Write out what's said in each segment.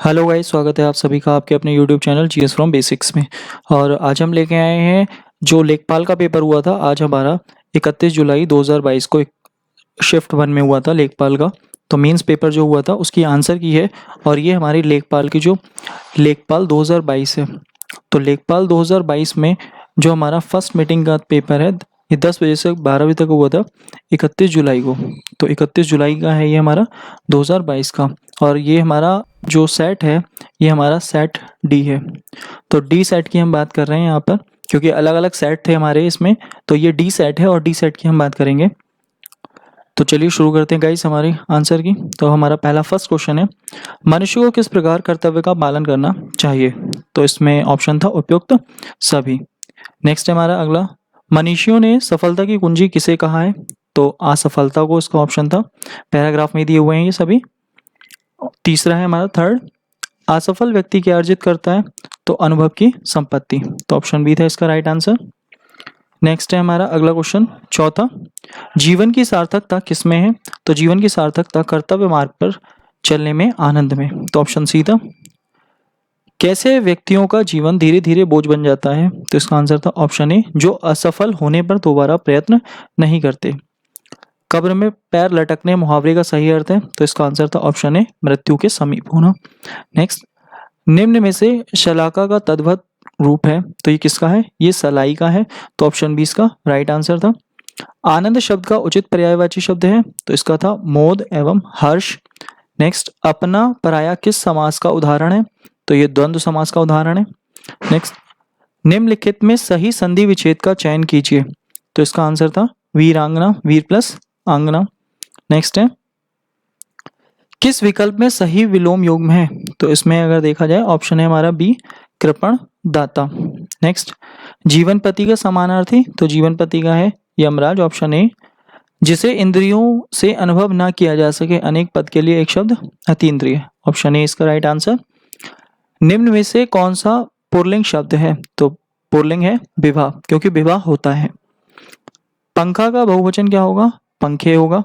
Hello guys, स्वागत है आप सभी का आपके अपने YouTube channel GS from basics में। और आज हम लेके आए हैं जो लेखपाल का पेपर हुआ था। आज हमारा 31 जुलाई 2022 को एक शिफ्ट 1 में हुआ था लेखपाल का। तो मेंस पेपर जो हुआ था उसकी आंसर की है। और ये हमारी लेखपाल की जो लेखपाल 2022 है। तो लेखपाल 2022 में जो हमारा फर्स्ट मीटिंग का पेपर है, ये 10 बजे से 12 बजे तक हुआ था 31 जुलाई को। तो 31 जुलाई का है ये हमारा 2022 का। और ये हमारा जो सेट है, ये हमारा सेट डी है। तो डी सेट की हम बात कर रहे हैं यहाँ पर, क्योंकि अलग अलग सेट थे हमारे इसमें। तो ये डी सेट है और डी सेट की हम बात करेंगे। तो चलिए शुरू करते हैं गाइस हमारी आंसर की। तो हमारा पहला फर्स्ट क्वेश्चन है, मनुष्य को किस प्रकार कर्तव्य का पालन करना चाहिए। तो इसमें ऑप्शन था उपयुक्त सभी। नेक्स्ट है हमारा अगला, मनीषियों ने सफलता की कुंजी किसे कहा है। तो असफलता को इसका ऑप्शन था। पैराग्राफ में दिए हुए हैं ये सभी। तीसरा है हमारा थर्ड, असफल व्यक्ति क्या अर्जित करता है। तो अनुभव की संपत्ति। तो ऑप्शन बी था इसका राइट आंसर। नेक्स्ट है हमारा अगला क्वेश्चन चौथा, जीवन की सार्थकता किसमें है। तो जीवन की सार्थकता कर्तव्य मार्ग पर चलने में, आनंद में। तो ऑप्शन सी था। कैसे व्यक्तियों का जीवन धीरे धीरे बोझ बन जाता है। तो इसका आंसर था ऑप्शन ए, जो असफल होने पर दोबारा प्रयत्न नहीं करते। कब्र में पैर लटकने मुहावरे का सही अर्थ है। तो इसका आंसर था ऑप्शन ए, मृत्यु के समीप होना। नेक्स्ट, निम्न में से शलाका का तद्भव रूप है। तो ये किसका है, ये सलाई का है। तो ऑप्शन बी इसका राइट आंसर था। आनंद शब्द का उचित पर्यायवाची शब्द है। तो इसका था मोद एवं हर्ष। नेक्स्ट, अपना पराया किस समास का उदाहरण है। तो ये द्वंद्व समास का उदाहरण है। नेक्स्ट, निम्नलिखित में सही संधि विच्छेद का चयन कीजिए। तो इसका आंसर था वीरांगना, वीर प्लस आंगना। नेक्स्ट है, किस विकल्प में सही विलोम युग्म है। तो इसमें अगर देखा जाए ऑप्शन है हमारा बी, कृपण दाता। नेक्स्ट, जीवन पति का समानार्थी। तो जीवन पति का है यमराज, ऑप्शन ए। जिसे इंद्रियों से अनुभव ना किया जा सके, अनेक पद के लिए एक शब्द अतीन्द्रिय। ऑप्शन ए इसका राइट आंसर। निम्न में से कौन सा पुल्लिंग शब्द है। तो पुल्लिंग है विवाह, क्योंकि विवाह होता है। पंखा का बहुवचन क्या होगा, पंखे होगा।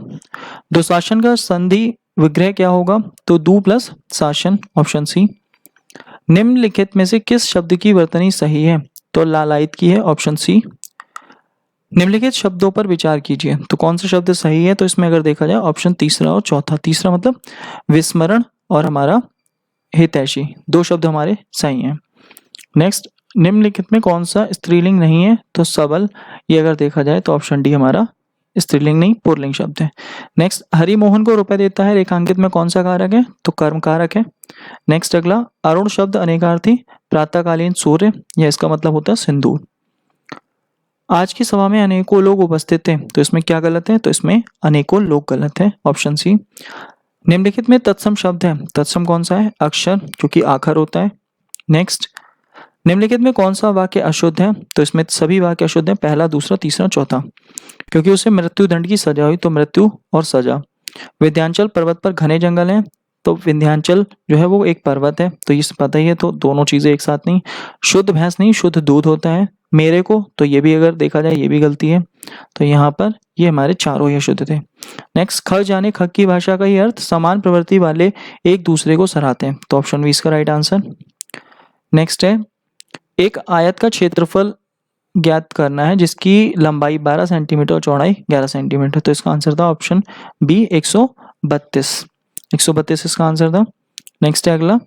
दुशासन का संधि विग्रह क्या होगा। तो दू प्लस शासन, ऑप्शन सी। निम्नलिखित में से किस शब्द की वर्तनी सही है। तो लालायित की है, ऑप्शन सी। निम्नलिखित शब्दों पर विचार कीजिए। तो कौन सा शब्द सही है। तो इसमें अगर देखा जाए ऑप्शन तीसरा और चौथा। तीसरा मतलब विस्मरण और हमारा हितैषी, दो शब्द हमारे सही हैं। नेक्स्ट, निम्नलिखित में कौन सा स्त्रीलिंग नहीं है। तो सबल, ये अगर देखा जाए तो ऑप्शन डी हमारा स्त्रीलिंग नहीं पुल्लिंग शब्द है। नेक्स्ट, हरिमोहन को रुपए देता है, रेखांकित में कौन सा कारक है। तो कर्म कारक है। नेक्स्ट अगला, अरुण शब्द अनेकार्थी, प्रातःकालीन सूर्य, या इसका मतलब होता है सिंदूर। आज की सभा में अनेकों लोग उपस्थित थे। तो इसमें क्या गलत है। तो इसमें अनेकों लोग गलत है, ऑप्शन सी। निम्नलिखित में तत्सम शब्द है। तत्सम कौन सा है, अक्षर, क्योंकि आखर होता है। नेक्स्ट, निम्नलिखित में कौन सा वाक्य अशुद्ध है। तो इसमें सभी वाक्य अशुद्ध हैं, पहला, दूसरा, तीसरा, चौथा, क्योंकि उसे मृत्यु दंड की सजा हुई। तो मृत्यु और सजा। विंध्याचल पर्वत पर घने जंगल हैं। तो विंध्याचल जो है वो एक पर्वत है, तो ये पता ही है। तो दोनों चीजें एक साथ नहीं। शुद्ध भैंस नहीं, शुद्ध दूध होता है मेरे को। तो ये भी अगर देखा जाए ये भी गलती है। तो यहाँ पर ये हमारे चारों ही अशुद्ध थे। नेक्स्ट, खग जाने खग की भाषा का ही अर्थ समान प्रवृत्ति वाले एक दूसरे को सराहते हैं। तो ऑप्शन बी इसका राइट आंसर। नेक्स्ट है, एक आयत का क्षेत्रफल ज्ञात करना है जिसकी लंबाई 12 सेंटीमीटर और चौड़ाई 11 सेंटीमीटर। तो इसका आंसर था ऑप्शन बी 132। 132 इसका आंसर था। नेक्स्ट है अगला,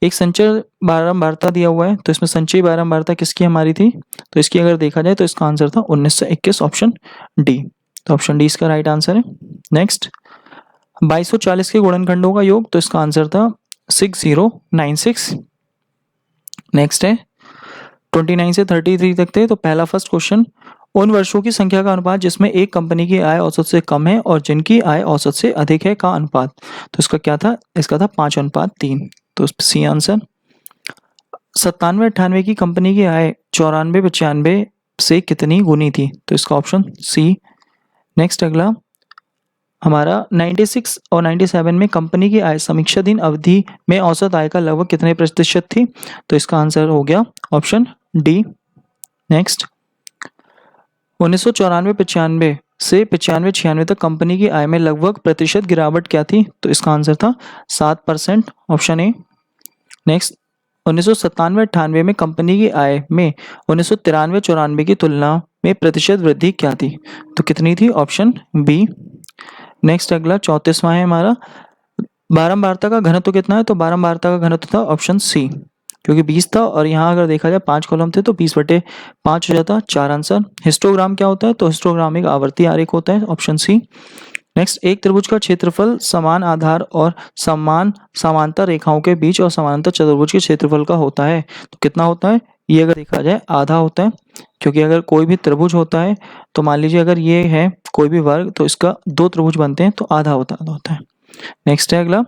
एक संचय बारंबारता दिया हुआ है। तो इसमें संचयी बारंबारता किसकी हमारी थी। तो इसकी अगर देखा जाए तो इसका आंसर था 1921, ऑप्शन डी। तो ऑप्शन डी इसका राइट आंसर है। नेक्स्ट, 2240 के गुणनखंडों का योग। तो इसका आंसर था 6096। नेक्स्ट है 29 से 33 तक थे। तो पहला फर्स्ट क्वेश्चन, उन वर्षों की संख्या का अनुपात जिसमें एक कंपनी की आय औसत से कम है और जिनकी आय औसत से अधिक है का अनुपात। तो इसका क्या था, इसका था 5:3। तो सी आंसर। 97-98 की कंपनी की आय 94-95 से कितनी गुनी थी। तो इसका ऑप्शन सी। नेक्स्ट अगला, हमारा 96 और 97 में कंपनी की आय समीक्षाधीन अवधि में औसत आय का लगभग कितने प्रतिशत थी। तो इसका आंसर हो गया ऑप्शन डी। नेक्स्ट, 1994-95 से 95-96 तक कंपनी की आय में लगभग प्रतिशत गिरावट क्या थी। तो इसका आंसर था 7%, ऑप्शन ए। नेक्स्ट 1997-98 में कंपनी की आय में 1993-94 की तुलना में प्रतिशत वृद्धि क्या थी? तो कितनी थी? Option B. नेक्स्ट अगला 34वां है हमारा, बारंबारता का घनत्व कितना है? तो बारंबारता का घनत्व था ऑप्शन सी, क्योंकि 20 था और यहाँ अगर देखा जाए 5 कॉलम थे तो 20/5 हो जाता। 4 आंसर। हिस्टोग्राम क्या होता है? तो हिस्टोग्राम एक आवर्ती आरेख होता है, ऑप्शन सी। नेक्स्ट, एक त्रिभुज का क्षेत्रफल समान आधार और समान समांतर रेखाओं के बीच और समांतर चतुर्भुज के क्षेत्रफल का होता है, तो कितना होता है? ये अगर देखा जाए आधा होता है, क्योंकि अगर कोई भी त्रिभुज होता है तो मान लीजिए अगर ये है कोई भी वर्ग तो इसका 2 त्रिभुज बनते हैं तो आधा होता है। नेक्स्ट है अगला,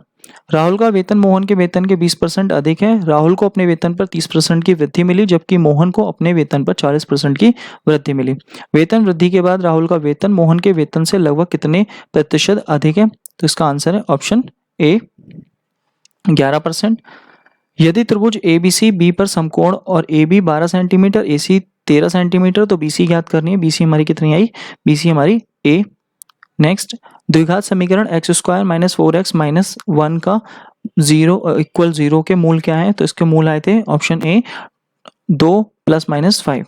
राहुल का वेतन मोहन के वेतन के 20% अधिक है। राहुल को अपने वेतन पर 30% की वृद्धि मिली, जबकि मोहन को अपने वेतन पर 40% की वृद्धि मिली। वेतन वृद्धि के बाद राहुल का वेतन मोहन के वेतन से लगभग कितने प्रतिशत अधिक है? तो इसका आंसर है ऑप्शन ए, 11%। यदि त्रिभुज एबीसी बी पर समकोण और A B 12 centimetre, A C 13 centimetre, तो बीसी ज्ञात करनी है। बीसी हमारी कितनी आई? बीसी हमारी ए। नेक्स्ट, द्विघात समीकरण x² - 4x - 1 का 0 के मूल क्या है? तो इसके मूल आए थे ऑप्शन ए 2 ± 5।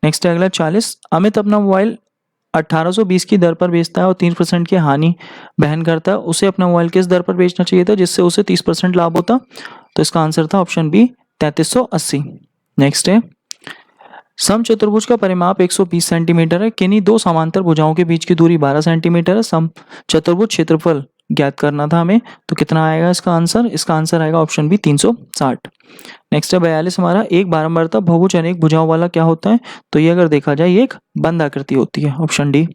नेक्स्ट है अगला 40, अमित अपना मोबाइल 1820 की दर पर बेचता है और 3% की हानि बहन करता है। उसे अपना मोबाइल किस दर पर बेचना चाहिए था जिससे उसे 30% लाभ होता? तो इसका आंसर था ऑप्शन बी 3380। नेक्स्ट है, समचतुर्भुज का परिमाप 120 सेंटीमीटर है। किन्हीं दो समांतर भुजाओं के बीच की दूरी 12 सेंटीमीटर है। समचतुर्भुज क्षेत्रफल ज्ञात करना था हमें, तो कितना आएगा इसका आंसर? इसका आंसर आएगा ऑप्शन बी 360। नेक्स्ट है 42 हमारा, एक बारंबारता बहुभुज अनेक भुजाओं वाला क्या होता है? तो ये अगर देखा जाए ये एक बंद आकृति होती है, ऑप्शन डी।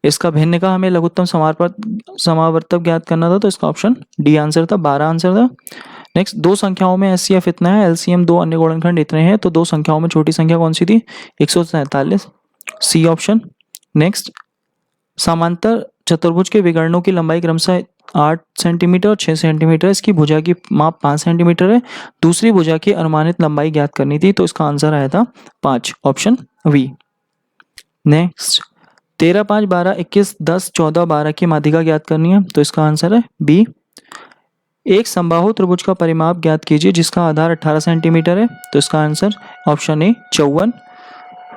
इसका भिन्न का हमें लघुत्तम समावर्तक ज्ञात करना था, तो इसका ऑप्शन डी आंसर था, 12 आंसर था। नेक्स्ट, दो संख्याओं में एचसीएफ इतना है, एलसीएम दो अन्य गुणनखंड इतने हैं, तो दो संख्याओं में छोटी संख्या कौन सी थी? 147, सी ऑप्शन। नेक्स्ट, समांतर चतुर्भुज के विकर्णों की लंबाई क्रमशः 8 सेंटीमीटर और 6 सेंटीमीटर, इसकी भुजा की माप 5 सेंटीमीटर है। दूसरी भुजा की अनुमानित लंबाई ज्ञात करनी थी, तो इसका आंसर आया था 5, ऑप्शन वी। नेक्स्ट, 13, 5, 12, 21, 10, 14, 12 की माध्यिका ज्ञात करनी है, तो इसका आंसर है बी। एक समबाहु त्रिभुज का परिमाप ज्ञात कीजिए जिसका आधार 18 सेंटीमीटर है, तो इसका आंसर ऑप्शन ए 54।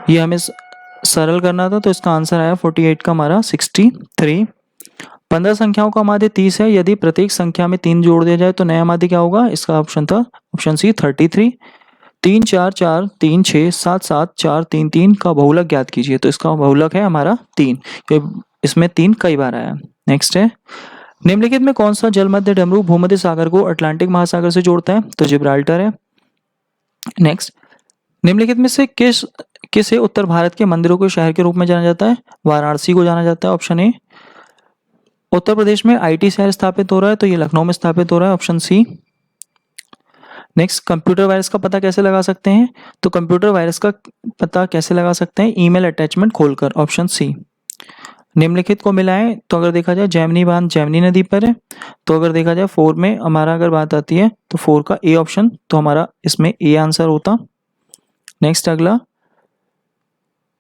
ये हमें सरल करना था, तो इसका आंसर आया 48 का हमारा 63। 15 संख्याओं का माध्य 30 है। यदि प्रत्येक संख्या में 3 जोड़ दिया जाए तो नया माध्य क्या होगा? इसका ऑप्शन था ऑप्शन सी 33। 3, 4, 4, 3, 6, 7, 7, 4, 3, 3 का बहुलक ज्ञात कीजिए, तो इसका बहुलक है हमारा 3, इसमें 3 कई बार आया। नेक्स्ट है, निम्नलिखित में कौन सा जलमध्य डमरू भूमध्य सागर को अटलांटिक महासागर से जोड़ता है? तो जिब्राल्टर है। नेक्स्ट, निम्नलिखित में से किसे उत्तर भारत के मंदिरों के शहर के रूप में जाना जाता है? वाराणसी को जाना जाता है, ऑप्शन ए। उत्तर प्रदेश में आईटी शहर स्थापित हो रहा है, तो ये लखनऊ में स्थापित हो रहा है, option C. Next, computer virus का पता कैसे लगा सकते हैं? तो कंप्यूटर वायरस का पता कैसे लगा सकते हैं? ईमेल अटैचमेंट खोलकर, ऑप्शन सी। निम्नलिखित को मिलाएं, तो अगर देखा जाए जैमनी बांध जैमनी नदी पर है, तो अगर देखा जाए 4 में हमारा अगर बात आती है तो 4 का ए ऑप्शन, तो हमारा इसमें ए आंसर होता। नेक्स्ट अगला,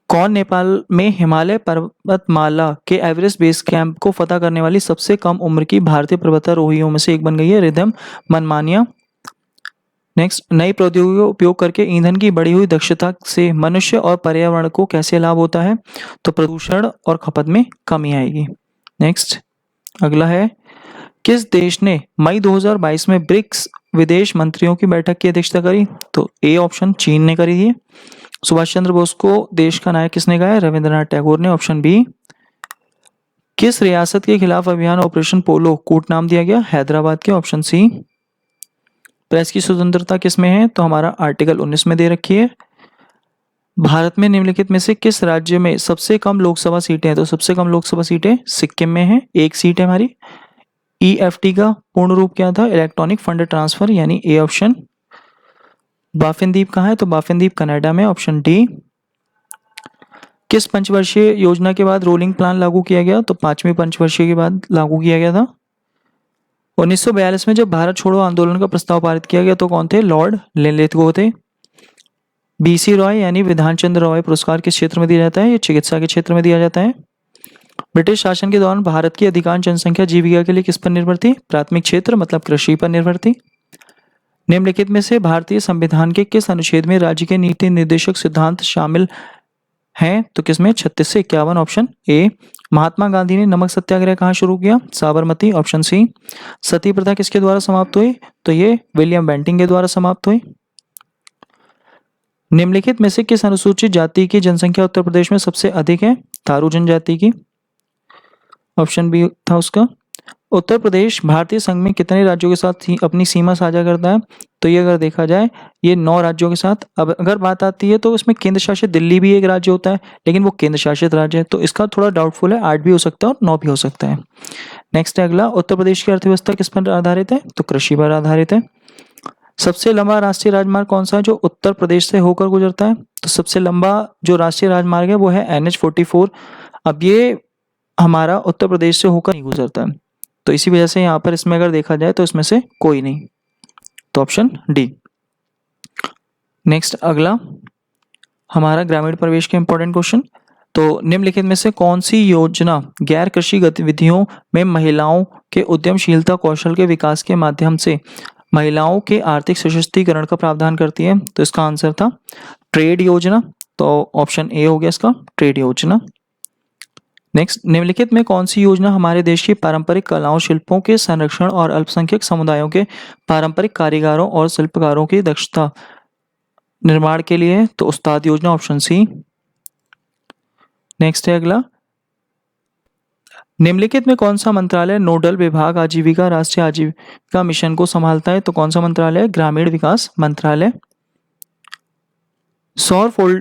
कौन नेपाल में हिमालय पर्वतमाला के एवरेस्ट बेस कैंप को फतह करने वाली सबसे कम उम्र की भारतीय पर्वतारोहियों में से एक बन गई है? रिधम मनमानिया। नेक्स्ट, नई प्रौद्योगिकी का उपयोग करके ईंधन की बढ़ी हुई दक्षता से मनुष्य और पर्यावरण को कैसे लाभ होता है? तो प्रदूषण और खपत में कमी आएगी। नेक्स्ट अगला है, किस देश ने मई 2022 में ब्रिक्स विदेश मंत्रियों की बैठक की अध्यक्षता करी? तो ए ऑप्शन चीन ने करी थी। सुभाष चंद्र बोस को देश का नायक किसने कहा है? रविंद्रनाथ टैगोर ने, ऑप्शन बी। किस रियासत के खिलाफ अभियान ऑपरेशन पोलो कूट नाम दिया गया? हैदराबाद के, ऑप्शन सी। प्रेस की स्वतंत्रता किस में है? तो हमारा आर्टिकल 19 में दे रखी है। भारत में निम्नलिखित में से किस राज्य में सबसे कम लोकसभा सीटें हैं? तो सबसे कम लोकसभा सीटें सिक्किम में है, 1 सीट है हमारी। ईएफटी का पूर्ण रूप क्या था? इलेक्ट्रॉनिक फंड ट्रांसफर, यानी ए ऑप्शन। बाफिन द्वीप कहाँ है? तो बाफिन द्वीप कनाडा में, ऑप्शन डी। किस पंचवर्षीय योजना के बाद रोलिंग प्लान लागू किया गया? तो 5वीं पंचवर्षीय के बाद लागू किया गया था। 1942 में जब भारत छोड़ो आंदोलन का प्रस्ताव पारित किया गया तो कौन थे? लॉर्ड लिनलिथगो थे। बीसी रॉय यानी विधान चंद्र रॉय पुरस्कार किस क्षेत्र में दिया जाता है? ये चिकित्सा के क्षेत्र में दिया जाता है। ब्रिटिश शासन के दौरान भारत की अधिकांश जनसंख्या जीविका के लिए किस पर निर्भर थी? प्राथमिक क्षेत्र मतलब कृषि पर निर्भर थी। निम्नलिखित में से भारतीय संविधान के किस अनुच्छेद में राज्य के नीति निर्देशक सिद्धांत शामिल हैं? तो किसमें? 36 से 51। Option A. महात्मा गांधी ने नमक सत्याग्रह कहाँ शुरू किया? साबरमती। Option C. सती प्रथा किसके द्वारा समाप्त हुई? तो ये विलियम बेंटिंग के द्वारा समाप्त हुई। निम्नलिखित में से किस अनुसूचित जाति की जनसंख्या उत्तर प्रदेश में सबसे अधिक है? थारू जनजाति की। ऑप्शन बी था उसका। उत्तर प्रदेश भारतीय संघ में कितने राज्यों के साथ अपनी सीमा साझा करता है? तो ये अगर देखा जाए ये 9 राज्यों के साथ। अब अगर बात आती है तो इसमें केंद्र शासित दिल्ली भी एक राज्य होता है, लेकिन वो केंद्र शासित राज्य है, तो इसका थोड़ा डाउटफुल है। 8 भी हो सकता है और 9 भी हो सकता है। नेक्स्ट है अगला, उत्तर प्रदेश की अर्थव्यवस्था किस पर आधारित है? तो कृषि पर आधारित है। सबसे लंबा राष्ट्रीय राजमार्ग कौन सा है जो उत्तर प्रदेश से होकर गुजरता है? तो सबसे लंबा जो राष्ट्रीय राजमार्ग है वो है NH-44। अब ये हमारा उत्तर प्रदेश से होकर नहीं गुजरता है, तो इसी वजह से यहाँ पर इसमें अगर देखा जाए तो इसमें से कोई नहीं, तो ऑप्शन डी। नेक्स्ट अगला हमारा ग्रामीण प्रवेश के इंपॉर्टेंट क्वेश्चन। तो निम्नलिखित में से कौन सी योजना गैर कृषि गतिविधियों में महिलाओं के उद्यमशीलता कौशल के विकास के माध्यम से महिलाओं के आर्थिक सशक्तिकरण का प्रावधान करती है? तो इसका आंसर था ट्रेड योजना। तो ऑप्शन ए हो गया इसका, ट्रेड योजना। नेक्स्ट, निम्नलिखित में कौन सी योजना हमारे देश की पारंपरिक कलाओं शिल्पों के संरक्षण और अल्पसंख्यक समुदायों के पारंपरिक कारीगरों और शिल्पकारों की दक्षता निर्माण के लिए है? तो उस्ताद योजना। Option C. नेक्स्ट है अगला, निम्नलिखित में कौन सा मंत्रालय नोडल विभाग आजीविका राष्ट्रीय आजीविका मिशन को संभालता है? तो कौन सा मंत्रालय? ग्रामीण विकास मंत्रालय। सौर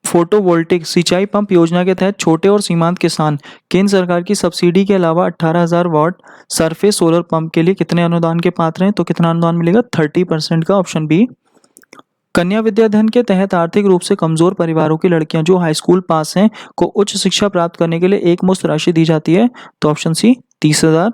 फोटोवोल्टिक सिंचाई पंप योजना के तहत छोटे और सीमांत किसान केंद्र सरकार की सब्सिडी के अलावा 18,000 वाट सरफेस सोलर पंप के लिए कितने अनुदान के पात्र हैं? तो कितना अनुदान मिलेगा? 30% का। Option B. कन्या विद्याधन के तहत आर्थिक रूप से कमजोर परिवारों की लड़कियां जो हाई स्कूल पास हैं को उच्च शिक्षा प्राप्त करने के लिए एक मुश्त राशि दी जाती है? तो ऑप्शन सी 30,000।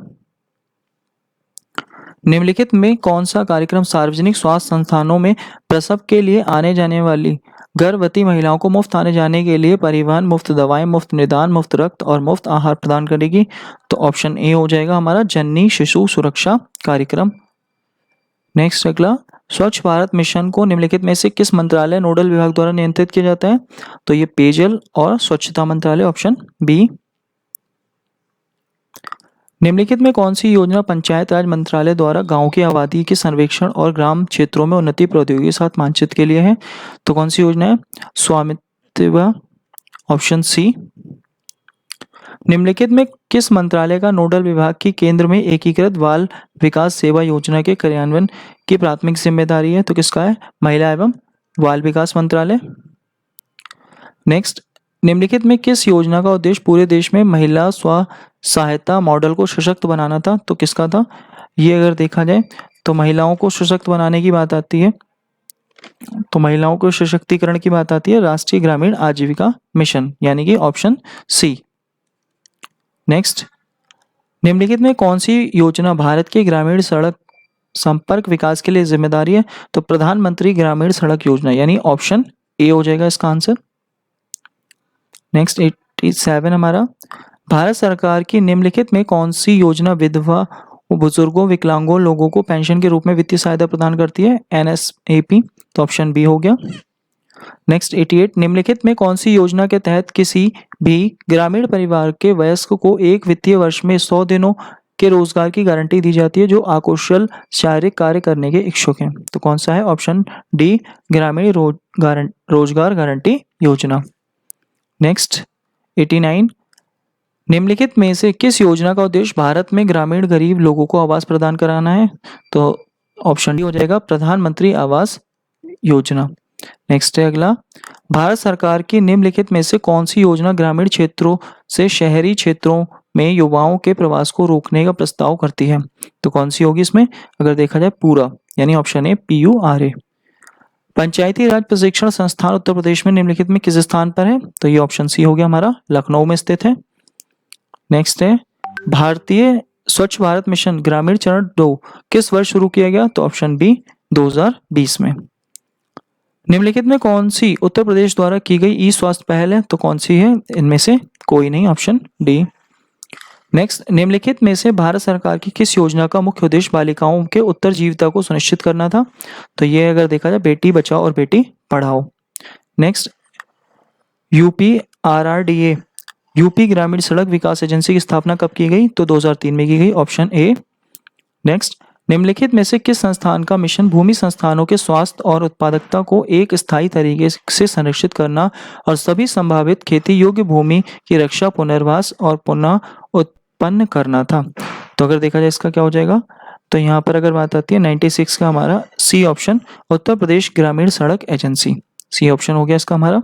निम्नलिखित में कौन सा कार्यक्रम सार्वजनिक स्वास्थ्य संस्थानों में प्रसव के लिए आने जाने वाली गर्भवती महिलाओं को मुफ्त आने जाने के लिए परिवहन, मुफ्त दवाएं, मुफ्त निदान, मुफ्त रक्त और मुफ्त आहार प्रदान करेगी? तो ऑप्शन ए हो जाएगा हमारा जननी शिशु सुरक्षा कार्यक्रम। नेक्स्ट अगला, स्वच्छ भारत मिशन को निम्नलिखित में से किस मंत्रालय नोडल विभाग द्वारा नियंत्रित किया जाता है? तो ये पेयजल और स्वच्छता मंत्रालय। Option B. निम्नलिखित में कौन सी योजना पंचायत राज मंत्रालय द्वारा गांव की आबादी के सर्वेक्षण और ग्राम क्षेत्रों में उन्नति प्रौद्योगिकी के साथ मानचित्र के लिए है? तो कौन सी योजना है? स्वामित्व। Option C. निम्नलिखित में किस मंत्रालय का नोडल विभाग की केंद्र में एकीकृत बाल विकास सेवा योजना के कार्यान्वयन की प्राथमिक जिम्मेदारी है? तो किसका है? महिला एवं बाल विकास मंत्रालय। नेक्स्ट, निम्नलिखित में किस योजना का उद्देश्य पूरे देश में महिला स्व सहायता मॉडल को सशक्त बनाना था? तो किसका था? ये अगर देखा जाए तो महिलाओं को सशक्त बनाने की बात आती है, तो महिलाओं को सशक्तिकरण की बात आती है राष्ट्रीय ग्रामीण आजीविका मिशन, यानी कि ऑप्शन सी। नेक्स्ट, निम्नलिखित में कौन सी योजना भारत के ग्रामीण सड़क संपर्क विकास के लिए जिम्मेदारी है? तो प्रधानमंत्री ग्रामीण सड़क योजना, यानी ऑप्शन ए हो जाएगा इसका आंसर। नेक्स्ट 87 हमारा, भारत सरकार की निम्नलिखित में कौन सी योजना विधवा बुजुर्गों विकलांगों लोगों को पेंशन के रूप में वित्तीय सहायता प्रदान करती है? NSAP। तो ऑप्शन बी हो गया। नेक्स्ट 88, निम्नलिखित में कौन सी योजना के तहत किसी भी ग्रामीण परिवार के वयस्क को एक वित्तीय वर्ष में 100 दिनों के रोजगार की गारंटी दी जाती है जो अकुशल शारीरिक कार्य करने के इच्छुक हैं? तो कौन सा है? ऑप्शन डी, ग्रामीण रोजगार गारंटी योजना। नेक्स्ट 89, निम्नलिखित में से किस योजना का उद्देश्य भारत में ग्रामीण गरीब लोगों को आवास प्रदान कराना है? तो ऑप्शन डी हो जाएगा प्रधानमंत्री आवास योजना। नेक्स्ट है अगला, भारत सरकार की निम्नलिखित में से कौन सी योजना ग्रामीण क्षेत्रों से शहरी क्षेत्रों में युवाओं के प्रवास को रोकने का प्रस्ताव करती है? तो कौन सी होगी इसमें? अगर देखा जाए पूरा, यानी ऑप्शन ए PURA। पंचायती राज प्रशिक्षण संस्थान उत्तर प्रदेश में निम्नलिखित में किस स्थान पर है? तो ये ऑप्शन सी हो गया हमारा, लखनऊ में स्थित है। नेक्स्ट है, भारतीय स्वच्छ भारत मिशन ग्रामीण चरण 2 किस वर्ष शुरू किया गया? तो ऑप्शन बी 2020 में। निम्नलिखित में कौन सी उत्तर प्रदेश द्वारा की गई ई स्वास्थ्य पहल है? तो कौन सी है? इनमें से कोई नहीं, ऑप्शन डी। नेक्स्ट, निम्नलिखित में से भारत सरकार की किस योजना का मुख्य उद्देश्य बालिकाओं के उत्तरजीविता को सुनिश्चित करना था? तो ये अगर देखा जाए बेटी बचाओ और बेटी पढ़ाओ। नेक्स्ट, यूपीआरआरडीए यूपी ग्रामीण सड़क विकास एजेंसी की स्थापना कब की गई? तो 2003 में की गई, ऑप्शन ए। नेक्स्ट, निम्नलिखित में से किस संस्थान का मिशन भूमि संस्थानों के स्वास्थ्य और उत्पादकता को एक स्थायी तरीके से संरक्षित करना और सभी संभावित खेती योग्य भूमि की रक्षा, पुनर्वास और पुनः उत्पन्न करना था? तो अगर देखा जाए इसका क्या हो जाएगा, तो यहाँ पर अगर बात आती है 96 का हमारा सी ऑप्शन, उत्तर प्रदेश ग्रामीण सड़क एजेंसी, सी ऑप्शन हो गया इसका हमारा।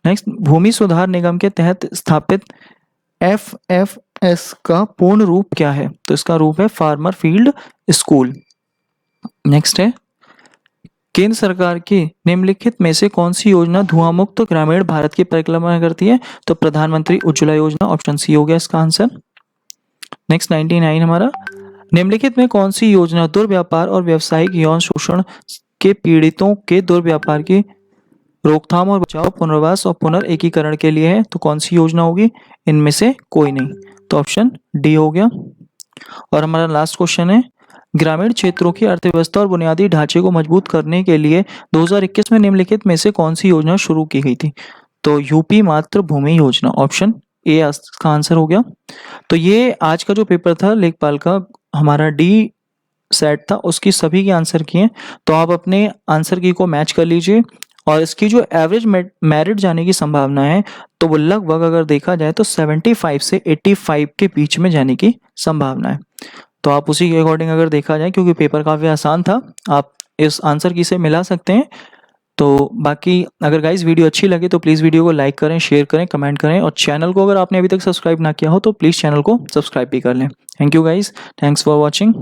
नेक्स्ट, भूमि सुधार निगम के तहत स्थापित एफएफएस का पूर्ण रूप क्या है? तो इसका रूप है फार्मर फील्ड स्कूल। नेक्स्ट है, केंद्र सरकार की निम्नलिखित में से कौन सी योजना धुआं मुक्त ग्रामीण भारत की परिकल्पना करती है? तो प्रधानमंत्री उज्ज्वला योजना, ऑप्शन सी हो गया इसका आंसर। नेक्स्ट 99 हमारा, निम्नलिखित में कौन सी योजना दुर्व्यापार और व्यावसायिक यौन शोषण के पीड़ितों के दुर्व्यापार की रोकथाम और बचाव, पुनर्वास और पुनर्एकीकरण के लिए है? तो कौन सी योजना होगी? इनमें से कोई नहीं, तो ऑप्शन डी हो गया। और हमारा लास्ट क्वेश्चन है, ग्रामीण क्षेत्रों की अर्थव्यवस्था और बुनियादी ढांचे को मजबूत करने के लिए 2021 में निम्नलिखित में से कौन सी योजना शुरू की गई थी? तो यूपी मातृभूमि योजना, ऑप्शन ए का आंसर हो गया। तो ये आज का जो पेपर था लेखपाल का, हमारा डी सेट था, उसकी सभी के आंसर किए। तो आप अपने आंसर की को मैच कर लीजिए और इसकी जो एवरेज मेरिट जाने की संभावना है, तो वो लगभग अगर देखा जाए तो 75 से 85 के बीच में जाने की संभावना है। तो आप उसी के अकॉर्डिंग अगर देखा जाए, क्योंकि पेपर काफ़ी आसान था, आप इस आंसर की से मिला सकते हैं। तो बाकी अगर गाइस वीडियो अच्छी लगे तो प्लीज़ वीडियो को लाइक करें, शेयर करें, कमेंट करें और चैनल को अगर आपने अभी तक सब्सक्राइब ना किया हो तो प्लीज़ चैनल को सब्सक्राइब भी कर लें। Thank you guys, thanks for watching.